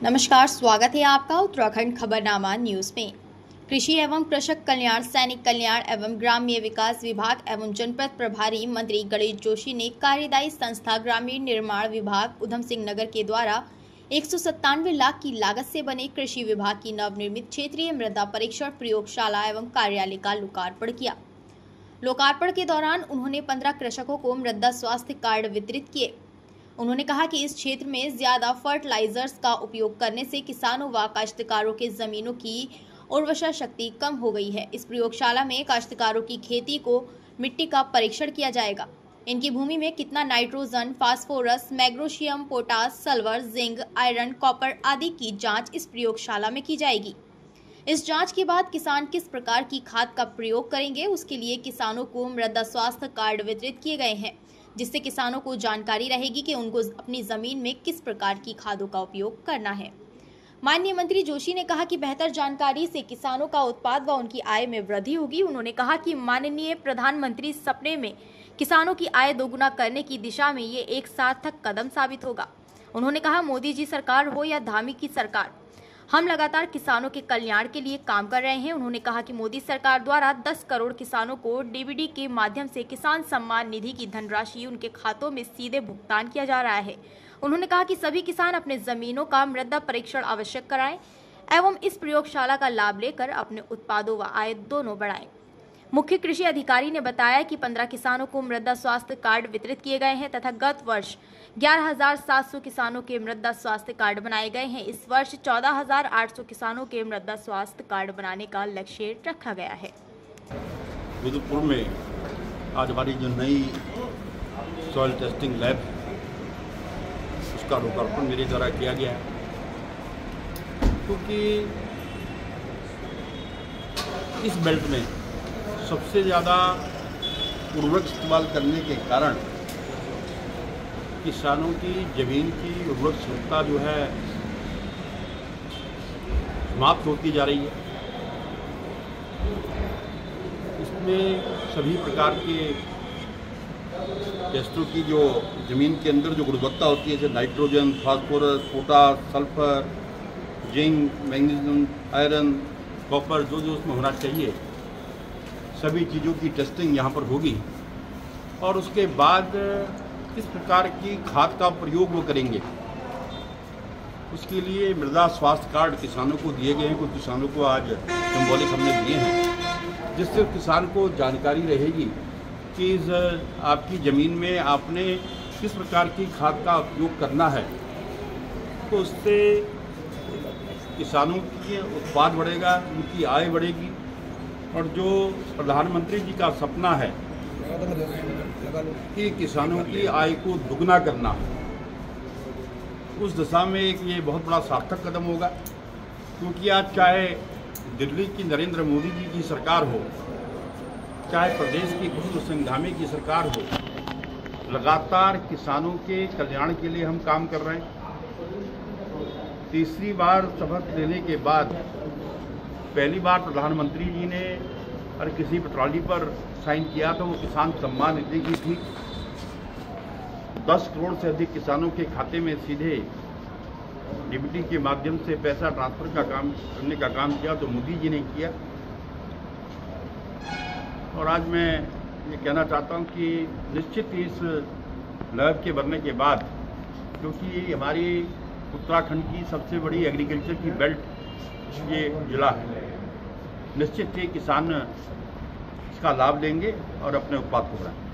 नमस्कार, स्वागत है आपका उत्तराखंड खबरनामा न्यूज में। कृषि एवं कृषक कल्याण, सैनिक कल्याण एवं ग्राम्य विकास विभाग एवं जनपद प्रभारी मंत्री गणेश जोशी ने कार्यदायी संस्था ग्रामीण निर्माण विभाग उधम सिंह नगर के द्वारा 197 लाख की लागत से बने कृषि विभाग की नवनिर्मित क्षेत्रीय मृदा परीक्षण प्रयोगशाला एवं कार्यालय का लोकार्पण किया। लोकार्पण के दौरान उन्होंने 15 कृषकों को मृदा स्वास्थ्य कार्ड वितरित किए। उन्होंने कहा कि इस क्षेत्र में ज्यादा फर्टिलाइजर्स का उपयोग करने से किसानों व काश्तकारों के जमीनों की उर्वरा शक्ति कम हो गई है। इस प्रयोगशाला में काश्तकारों की खेती को मिट्टी का परीक्षण किया जाएगा। इनकी भूमि में कितना nitrogen, phosphorus, magnesium, potash, sulphur, zinc, iron, copper आदि की जांच इस प्रयोगशाला में की जाएगी। इस जांच के बाद किसान किस प्रकार की खाद का प्रयोग करेंगे, उसके लिए किसानों को मृदा स्वास्थ्य कार्ड वितरित किए गए हैं, जिससे किसानों को जानकारी रहेगी कि उनको अपनी जमीन में किस प्रकार की खादों का उपयोग करना है। माननीय मंत्री जोशी ने कहा कि बेहतर जानकारी से किसानों का उत्पाद व उनकी आय में वृद्धि होगी। उन्होंने कहा कि माननीय प्रधानमंत्री सपने में किसानों की आय दोगुना करने की दिशा में ये एक सार्थक कदम साबित होगा। उन्होंने कहा, मोदी जी सरकार हो या धामी की सरकार, हम लगातार किसानों के कल्याण के लिए काम कर रहे हैं। उन्होंने कहा कि मोदी सरकार द्वारा 10 करोड़ किसानों को डीबीडी के माध्यम से किसान सम्मान निधि की धनराशि उनके खातों में सीधे भुगतान किया जा रहा है। उन्होंने कहा कि सभी किसान अपने जमीनों का मृदा परीक्षण आवश्यक कराएं एवं इस प्रयोगशाला का लाभ लेकर अपने उत्पादों व आय दोनों बढ़ाएं। मुख्य कृषि अधिकारी ने बताया कि 15 किसानों को मृदा स्वास्थ्य कार्ड वितरित किए गए हैं तथा गत वर्ष 11,700 किसानों के मृदा स्वास्थ्य कार्ड बनाए गए हैं। इस वर्ष 14,800 किसानों के मृदा स्वास्थ्य कार्ड बनाने का लक्ष्य रखा गया है। रुद्रपुर में आज हमारी जो नई सॉइल टेस्टिंग लैब उसका लोकार्पण मेरे द्वारा किया गया है, क्योंकि इस बेल्ट में सबसे ज़्यादा उर्वरक इस्तेमाल करने के कारण किसानों की ज़मीन की उर्वरक क्षमता जो है समाप्त होती जा रही है। इसमें सभी प्रकार के टेस्टों की जो ज़मीन के अंदर जो गुणवत्ता होती है, जैसे nitrogen, phosphorus, potash, sulphur, zinc, magnesium, iron, copper, जो उसमें होना चाहिए, सभी चीज़ों की टेस्टिंग यहाँ पर होगी। और उसके बाद किस प्रकार की खाद का प्रयोग वो करेंगे, उसके लिए मृदा स्वास्थ्य कार्ड किसानों को दिए गए हैं। कुछ किसानों को आज सिंबॉलिक हमने दिए हैं, जिससे किसान को जानकारी रहेगी कि आपकी ज़मीन में आपने किस प्रकार की खाद का उपयोग करना है। तो उससे किसानों की उत्पाद बढ़ेगा, उनकी आय बढ़ेगी, और जो प्रधानमंत्री जी का सपना है कि किसानों की आय को दुगना करना, उस दिशा में एक ये बहुत बड़ा सार्थक कदम होगा। क्योंकि आज चाहे दिल्ली की नरेंद्र मोदी जी की सरकार हो, चाहे प्रदेश की भूपेंद्र सिंह धामी की सरकार हो, लगातार किसानों के कल्याण के लिए हम काम कर रहे हैं। तीसरी बार शपथ लेने के बाद पहली बार प्रधानमंत्री जी ने हर किसी ट्रॉली पर साइन किया तो वो किसान सम्मान निधि की थी। 10 करोड़ से अधिक किसानों के खाते में सीधे डीबीटी के माध्यम से पैसा ट्रांसफर का काम करने का काम किया, तो मोदी जी ने किया। और आज मैं ये कहना चाहता हूँ कि निश्चित ही इस लैब के बनने के बाद, क्योंकि हमारी उत्तराखंड की सबसे बड़ी एग्रीकल्चर की बेल्ट ये जिला है, निश्चित ही किसान इसका लाभ लेंगे और अपने उत्पाद को बढ़ाएंगे।